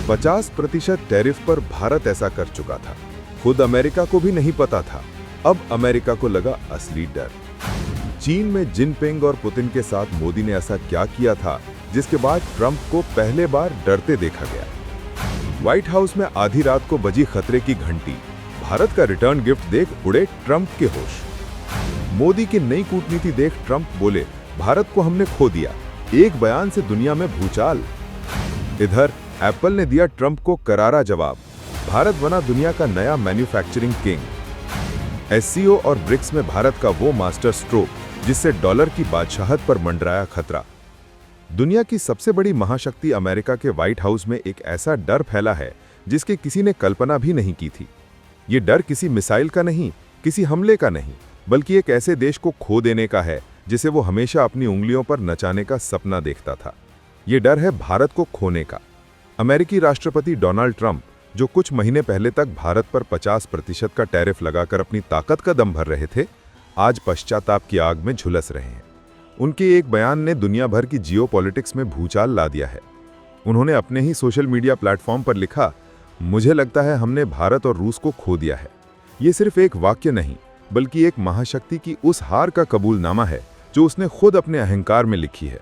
50% tariff पर भारत ऐसा कर चुका था। खुद अमेरिका को भी नहीं पता था। अब अमेरिका को लगा असली डर। चीन में जिनपिंग और पुतिन के साथ मोदी ने ऐसा क्या किया था जिसके बाद ट्रंप को पहले बार डरते देखा गया। व्हाइट हाउस में आधी रात को बजी खतरे की घंटी। भारत का रिटर्न गिफ्ट देख उड़े ट्रंप के होश। मोदी की नई कूटनीति देख ट्रंप बोले, भारत को हमने खो दिया। एक बयान से दुनिया में भूचाल। इधर एप्पल ने दिया ट्रंप को करारा जवाब। भारत बना दुनिया का नया मैन्युफैक्चरिंग किंग। एससीओ और ब्रिक्स में भारत का वो मास्टर स्ट्रोक जिससे डॉलर की बादशाहत पर मंडराया खतरा। दुनिया की सबसे बड़ी महाशक्ति अमेरिका के व्हाइट हाउस में एक ऐसा डर फैला है जिसकी किसी ने कल्पना भी नहीं की थी। ये डर किसी मिसाइल का नहीं, किसी हमले का नहीं, बल्कि एक ऐसे देश को खो देने का है जिसे वो हमेशा अपनी उंगलियों पर नचाने का सपना देखता था। ये डर है भारत को खोने का। अमेरिकी राष्ट्रपति डोनाल्ड ट्रंप, जो कुछ महीने पहले तक भारत पर 50% का टैरिफ लगाकर अपनी ताकत का दम भर रहे थे, आज पश्चाताप की आग में झुलस रहे हैं। उनके एक बयान ने दुनिया भर की जियोपॉलिटिक्स में भूचाल ला दिया है। उन्होंने अपने ही सोशल मीडिया प्लेटफॉर्म पर लिखा, मुझे लगता है हमने भारत और रूस को खो दिया है। ये सिर्फ एक वाक्य नहीं, बल्कि एक महाशक्ति की उस हार का कबूलनामा है जो उसने खुद अपने अहंकार में लिखी है।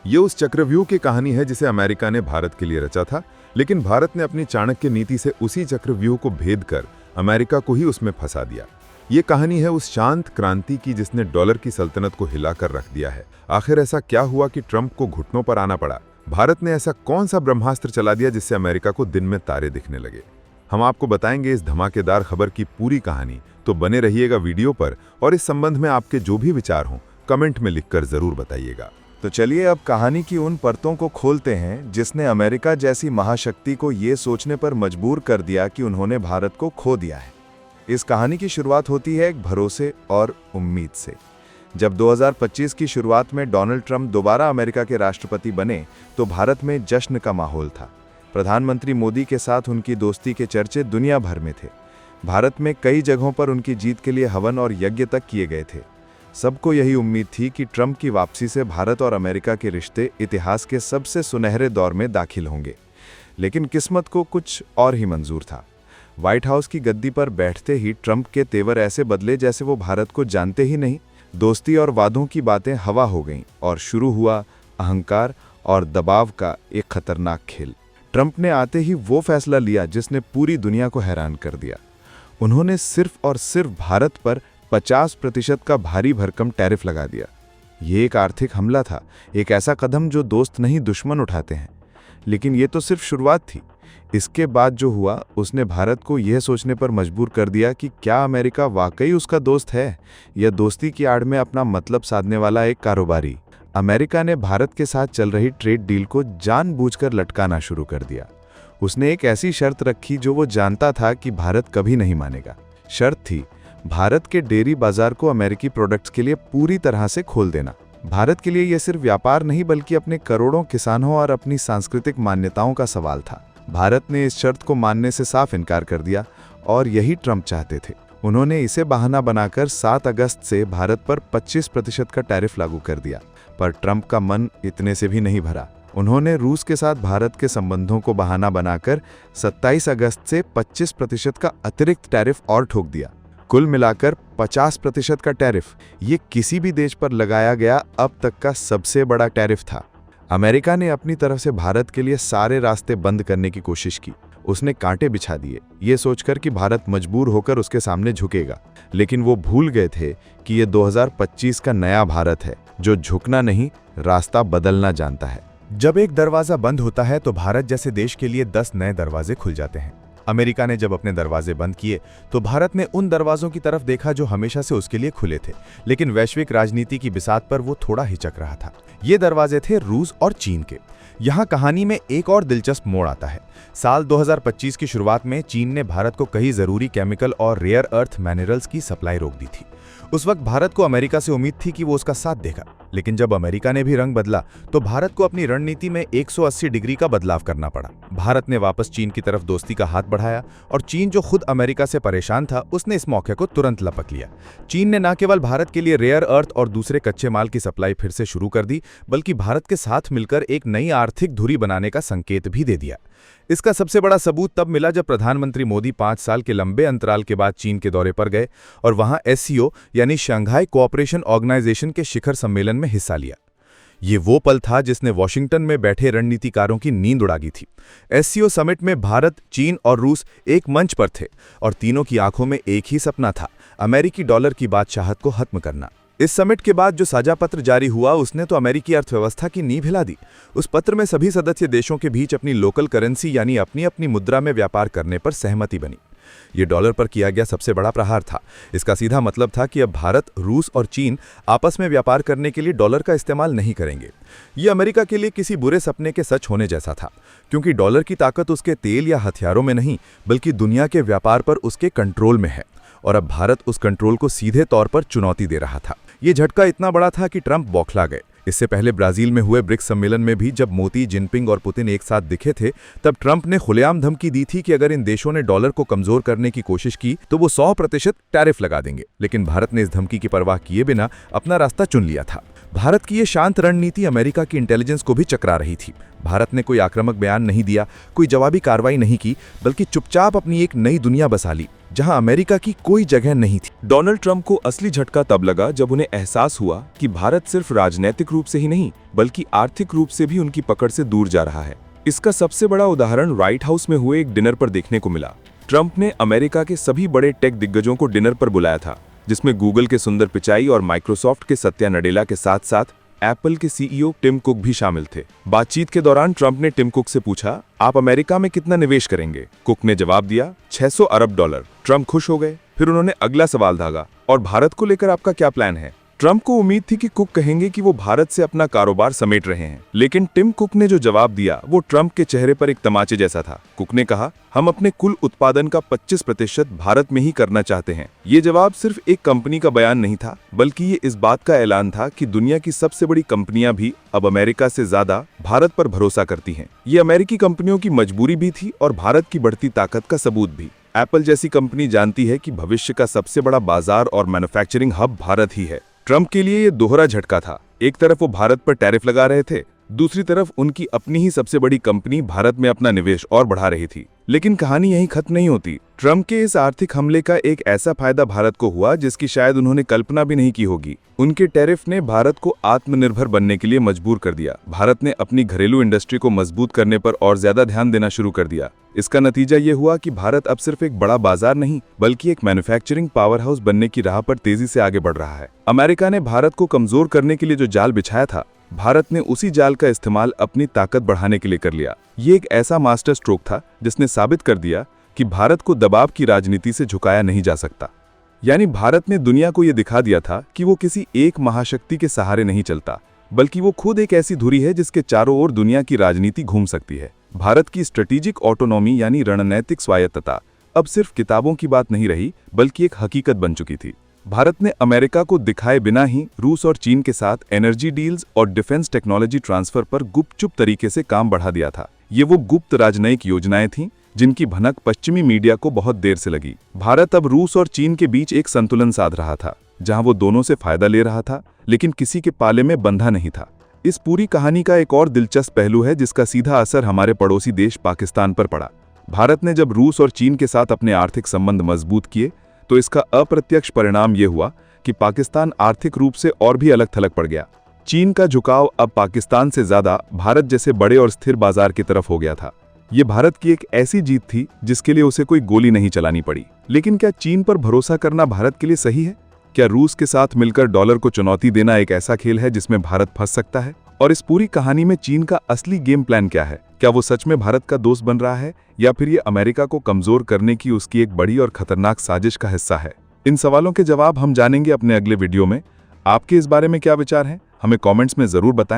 ये उस चक्रव्यूह की कहानी है जिसे अमेरिका ने भारत के लिए रचा था, लेकिन भारत ने अपनी चाणक्य नीति से उसी चक्रव्यूह को भेद कर अमेरिका को ही उसमें फंसा दिया। ये कहानी है उस शांत क्रांति की जिसने डॉलर की सल्तनत को हिलाकर रख दिया है। आखिर ऐसा क्या हुआ कि ट्रंप को घुटनों पर आना पड़ा? भारत ने ऐसा कौन सा ब्रह्मास्त्र चला दिया जिससे अमेरिका को दिन में तारे दिखने लगे? हम आपको बताएंगे इस धमाकेदार खबर की पूरी कहानी, तो बने रहिएगा वीडियो पर और इस संबंध में आपके जो भी विचार हों कमेंट में लिखकर जरूर बताइएगा। तो चलिए अब कहानी की उन परतों को खोलते हैं जिसने अमेरिका जैसी महाशक्ति को ये सोचने पर मजबूर कर दिया कि उन्होंने भारत को खो दिया है। इस कहानी की शुरुआत होती है एक भरोसे और उम्मीद से। जब 2025 की शुरुआत में डोनाल्ड ट्रंप दोबारा अमेरिका के राष्ट्रपति बने तो भारत में जश्न का माहौल था। प्रधानमंत्री मोदी के साथ उनकी दोस्ती के चर्चे दुनिया भर में थे। भारत में कई जगहों पर उनकी जीत के लिए हवन और यज्ञ तक किए गए थे। सबको यही उम्मीद थी कि ट्रंप की वापसी से भारत और अमेरिका के रिश्ते इतिहास के सबसे सुनहरे दौर में दाखिल होंगे। लेकिन किस्मत को कुछ और ही मंजूर था। व्हाइट हाउस की गद्दी पर बैठते ही ट्रंप के तेवर ऐसे बदले जैसे वो भारत को जानते ही नहीं। दोस्ती और वादों की बातें हवा हो गईं और शुरू हुआ अहंकार और दबाव का एक खतरनाक खेल। ट्रंप ने आते ही वो फैसला लिया जिसने पूरी दुनिया को हैरान कर दिया। उन्होंने सिर्फ और सिर्फ भारत पर 50% का भारी भरकम टैरिफ लगा दिया। ये एक आर्थिक हमला था, एक ऐसा कदम जो दोस्त नहीं दुश्मन उठाते हैं। लेकिन ये तो सिर्फ शुरुआत थी। इसके बाद जो हुआ उसने भारत को यह सोचने पर मजबूर कर दिया कि क्या अमेरिका वाकई उसका दोस्त है या दोस्ती की आड़ में अपना मतलब साधने वाला एक कारोबारी। अमेरिका ने भारत के साथ चल रही ट्रेड डील को जानबूझकर लटकाना शुरू कर दिया। उसने एक ऐसी शर्त रखी जो वो जानता था कि भारत कभी नहीं मानेगा। शर्त थी भारत के डेयरी बाजार को अमेरिकी प्रोडक्ट्स के लिए पूरी तरह से खोल देना। भारत के लिए यह सिर्फ व्यापार नहीं बल्कि अपने करोड़ों किसानों और अपनी सांस्कृतिक मान्यताओं का सवाल था। भारत ने इस शर्त को मानने से साफ इनकार कर दिया और यही ट्रंप चाहते थे। उन्होंने इसे बहाना बनाकर 7 अगस्त से भारत पर 25% का टैरिफ लागू कर दिया। पर ट्रंप का मन इतने से भी नहीं भरा। उन्होंने रूस के साथ भारत के संबंधों को बहाना बनाकर 27 अगस्त से 25% का अतिरिक्त टैरिफ और ठोक दिया। कुल मिलाकर 50% का टैरिफ ये किसी भी देश पर लगाया गया अब तक का सबसे बड़ा टैरिफ था। अमेरिका ने अपनी तरफ से भारत के लिए सारे रास्ते बंद करने की कोशिश की। उसने कांटे बिछा दिए, ये सोचकर कि भारत मजबूर होकर उसके सामने झुकेगा। लेकिन वो भूल गए थे कि ये 2025 का नया भारत है जो झुकना नहीं, रास्ता बदलना जानता है। जब एक दरवाजा बंद होता है तो भारत जैसे देश के लिए 10 नए दरवाजे खुल जाते हैं। अमेरिका ने जब अपने दरवाजे बंद किए तो भारत ने उन दरवाजों की तरफ देखा जो हमेशा से उसके लिए खुले थे। लेकिन वैश्विक राजनीति की बिसात पर वो थोड़ा हिचक रहा था। ये दरवाजे थे रूस और चीन के। यहाँ कहानी में एक और दिलचस्प मोड़ आता है। साल 2025 की शुरुआत में चीन ने भारत को कई जरूरी केमिकल और रेयर अर्थ मिनरल्स की सप्लाई रोक दी थी। उस वक्त भारत को अमेरिका से उम्मीद थी कि वो उसका साथ देगा। लेकिन जब अमेरिका ने भी रंग बदला तो भारत को अपनी रणनीति में 180 डिग्री का बदलाव करना पड़ा। भारत ने वापस चीन की तरफ दोस्ती का हाथ बढ़ाया और चीन जो खुद अमेरिका से परेशान था उसने इस मौके को तुरंत लपक लिया। चीन ने न केवल भारत के लिए रेयर अर्थ और दूसरे कच्चे माल की सप्लाई फिर से शुरू कर दी, बल्कि भारत के साथ मिलकर एक नई आर्थिक धुरी बनाने का संकेत भी दे दिया। इसका सबसे बड़ा सबूत तब मिला जब प्रधानमंत्री मोदी 5 साल के लंबे अंतराल के बाद चीन के दौरे पर गए और वहां SCO यानी शंघाई कोऑपरेशन ऑर्गेनाइजेशन के शिखर सम्मेलन में हिस्सा लिया। ये वो पल था जिसने वॉशिंगटन में बैठे रणनीतिकारों की नींद उड़ा दी थी। SCO समिट में भारत, चीन और रूस एक मंच पर थे और तीनों की आंखों में एक ही सपना था, अमेरिकी डॉलर की बादशाहत को खत्म करना। इस समिट के बाद जो साझा पत्र जारी हुआ उसने तो अमेरिकी अर्थव्यवस्था की नींव हिला दी। उस पत्र में सभी सदस्य देशों के बीच अपनी लोकल करेंसी यानी अपनी अपनी मुद्रा में व्यापार करने पर सहमति बनी। ये डॉलर पर किया गया सबसे बड़ा प्रहार था। इसका सीधा मतलब था कि अब भारत, रूस और चीन आपस में व्यापार करने के लिए डॉलर का इस्तेमाल नहीं करेंगे। ये अमेरिका के लिए किसी बुरे सपने के सच होने जैसा था, क्योंकि डॉलर की ताकत उसके तेल या हथियारों में नहीं बल्कि दुनिया के व्यापार पर उसके कंट्रोल में है, और अब भारत उस कंट्रोल को सीधे तौर पर चुनौती दे रहा था। ये झटका इतना बड़ा था कि ट्रंप बौखला गए। इससे पहले ब्राजील में हुए ब्रिक्स सम्मेलन में भी जब मोदी, जिनपिंग और पुतिन एक साथ दिखे थे, तब ट्रंप ने खुलेआम धमकी दी थी कि अगर इन देशों ने डॉलर को कमजोर करने की कोशिश की तो वो 100% टैरिफ लगा देंगे। लेकिन भारत ने इस धमकी की परवाह किए बिना अपना रास्ता चुन लिया था। भारत की ये शांत रणनीति अमेरिका की इंटेलिजेंस को भी चकरा रही थी। भारत ने कोई आक्रामक बयान नहीं दिया, कोई जवाबी कार्रवाई नहीं की, बल्कि चुपचाप अपनी एक नई दुनिया बसा ली जहां अमेरिका की कोई जगह नहीं थी। डोनाल्ड ट्रंप को असली झटका तब लगा जब उन्हें एहसास हुआ कि भारत सिर्फ राजनीतिक रूप से ही नहीं बल्कि आर्थिक रूप से भी उनकी पकड़ से दूर जा रहा है। इसका सबसे बड़ा उदाहरण व्हाइट हाउस में हुए एक डिनर पर देखने को मिला। ट्रंप ने अमेरिका के सभी बड़े टेक दिग्गजों को डिनर पर बुलाया था, जिसमें गूगल के सुंदर पिचाई और माइक्रोसॉफ्ट के सत्या नडेला के साथ साथ एप्पल के CEO टिम कुक भी शामिल थे। बातचीत के दौरान ट्रंप ने टिम कुक से पूछा, आप अमेरिका में कितना निवेश करेंगे? कुक ने जवाब दिया, $600 अरब। ट्रंप खुश हो गए। फिर उन्होंने अगला सवाल दागा, और भारत को लेकर आपका क्या प्लान है? ट्रंप को उम्मीद थी कि कुक कहेंगे कि वो भारत से अपना कारोबार समेट रहे हैं, लेकिन टिम कुक ने जो जवाब दिया वो ट्रंप के चेहरे पर एक तमाचे जैसा था। कुक ने कहा, हम अपने कुल उत्पादन का 25% भारत में ही करना चाहते हैं। ये जवाब सिर्फ एक कंपनी का बयान नहीं था, बल्कि ये इस बात का ऐलान था कि दुनिया की सबसे बड़ी कंपनियां भी अब अमेरिका से ज्यादा भारत पर भरोसा करती हैं। ये अमेरिकी कंपनियों की मजबूरी भी थी और भारत की बढ़ती ताकत का सबूत भी। एप्पल जैसी कंपनी जानती है कि भविष्य का सबसे बड़ा बाजार और मैन्युफैक्चरिंग हब भारत ही है। ट्रंप के लिए ये दोहरा झटका था। एक तरफ वो भारत पर टैरिफ लगा रहे थे, दूसरी तरफ उनकी अपनी ही सबसे बड़ी कंपनी भारत में अपना निवेश और बढ़ा रही थी। लेकिन कहानी यहीं खत्म नहीं होती। ट्रंप के इस आर्थिक हमले का एक ऐसा फायदा भारत को हुआ जिसकी शायद उन्होंने कल्पना भी नहीं की होगी। उनके टैरिफ ने भारत को आत्मनिर्भर बनने के लिए मजबूर कर दिया। भारत ने अपनी घरेलू इंडस्ट्री को मजबूत करने पर और ज्यादा ध्यान देना शुरू कर दिया। इसका नतीजा ये हुआ कि भारत अब सिर्फ एक बड़ा बाजार नहीं बल्कि एक मैन्युफैक्चरिंग पावर हाउस बनने की राह पर तेजी से आगे बढ़ रहा है। अमेरिका ने भारत को कमजोर करने के लिए जो जाल बिछाया था, भारत ने उसी जाल का इस्तेमाल अपनी ताकत बढ़ाने के लिए कर लिया। ये एक ऐसा मास्टर स्ट्रोक था जिसने साबित कर दिया कि भारत को दबाव की राजनीति से झुकाया नहीं जा सकता। यानी भारत ने दुनिया को यह दिखा दिया था कि वो किसी एक महाशक्ति के सहारे नहीं चलता, बल्कि वो खुद एक ऐसी धुरी है जिसके चारों ओर दुनिया की राजनीति घूम सकती है। भारत की स्ट्रेटेजिक ऑटोनॉमी यानी रणनीतिक स्वायत्तता अब सिर्फ किताबों की बात नहीं रही बल्कि एक हकीकत बन चुकी थी। भारत ने अमेरिका को दिखाए बिना ही रूस और चीन के साथ एनर्जी डील्स और डिफेंस टेक्नोलॉजी ट्रांसफर पर गुपचुप तरीके से काम बढ़ा दिया था। ये वो गुप्त राजनयिक योजनाएं थीं जिनकी भनक पश्चिमी मीडिया को बहुत देर से लगी। भारत अब रूस और चीन के बीच एक संतुलन साध रहा था, जहां वो दोनों से फायदा ले रहा था लेकिन किसी के पाले में बंधा नहीं था। इस पूरी कहानी का एक और दिलचस्प पहलू है जिसका सीधा असर हमारे पड़ोसी देश पाकिस्तान पर पड़ा। भारत ने जब रूस और चीन के साथ अपने आर्थिक संबंध मजबूत किए तो इसका अप्रत्यक्ष परिणाम यह हुआ कि पाकिस्तान आर्थिक रूप से और भी अलग थलग पड़ गया। चीन का झुकाव अब पाकिस्तान से ज्यादा भारत जैसे बड़े और स्थिर बाजार की तरफ हो गया था। ये भारत की एक ऐसी जीत थी जिसके लिए उसे कोई गोली नहीं चलानी पड़ी। लेकिन क्या चीन पर भरोसा करना भारत के लिए सही है? क्या रूस के साथ मिलकर डॉलर को चुनौती देना एक ऐसा खेल है जिसमें भारत फंस सकता है? और इस पूरी कहानी में चीन का असली गेम प्लान क्या है? क्या वो सच में भारत का दोस्त बन रहा है या फिर ये अमेरिका को कमजोर करने की उसकी एक बड़ी और खतरनाक साजिश का हिस्सा है? इन सवालों के जवाब हम जानेंगे अपने अगले वीडियो में। आपके इस बारे में क्या विचार हैं? हमें कमेंट्स में जरूर बताएं।